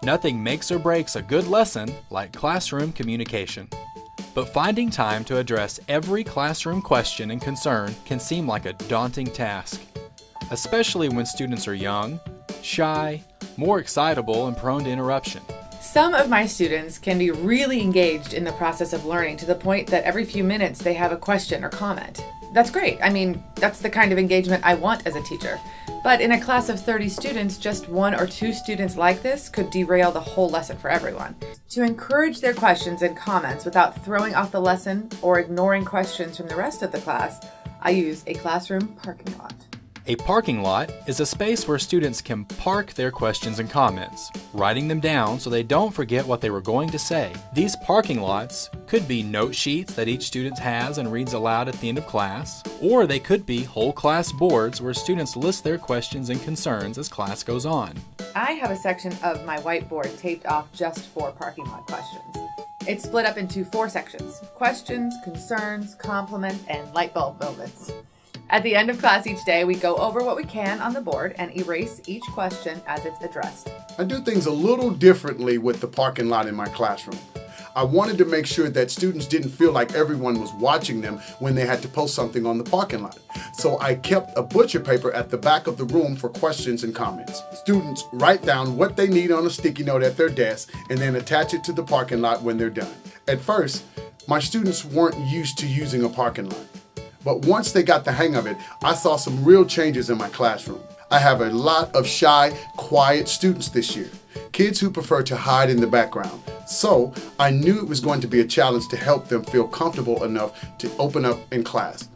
Nothing makes or breaks a good lesson like classroom communication. But finding time to address every classroom question and concern can seem like a daunting task, especially when students are young, shy, more excitable, and prone to interruption. Some of my students can be really engaged in the process of learning to the point that every few minutes they have a question or comment. That's great. I mean, that's the kind of engagement I want as a teacher. But in a class of 30 students, just 1 or 2 students like this could derail the whole lesson for everyone. To encourage their questions and comments without throwing off the lesson or ignoring questions from the rest of the class, I use a classroom parking lot. A parking lot is a space where students can park their questions and comments, writing them down so they don't forget what they were going to say. These parking lots could be note sheets that each student has and reads aloud at the end of class, or they could be whole class boards where students list their questions and concerns as class goes on. I have a section of my whiteboard taped off just for parking lot questions. It's split up into 4 sections: questions, concerns, compliments, and light bulb moments. At the end of class each day, we go over what we can on the board and erase each question as it's addressed. I do things a little differently with the parking lot in my classroom. I wanted to make sure that students didn't feel like everyone was watching them when they had to post something on the parking lot. So I kept a butcher paper at the back of the room for questions and comments. Students write down what they need on a sticky note at their desk and then attach it to the parking lot when they're done. At first, my students weren't used to using a parking lot. But once they got the hang of it, I saw some real changes in my classroom. I have a lot of shy, quiet students this year, kids who prefer to hide in the background. So I knew it was going to be a challenge to help them feel comfortable enough to open up in class.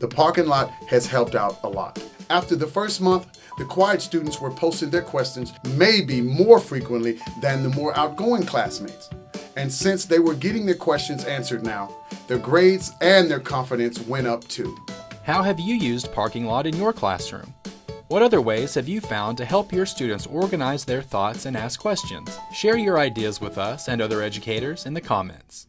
The parking lot has helped out a lot. After the first month, the quiet students were posting their questions maybe more frequently than the more outgoing classmates. And since they were getting their questions answered now, their grades and their confidence went up too. How have you used parking lot in your classroom? What other ways have you found to help your students organize their thoughts and ask questions? Share your ideas with us and other educators in the comments.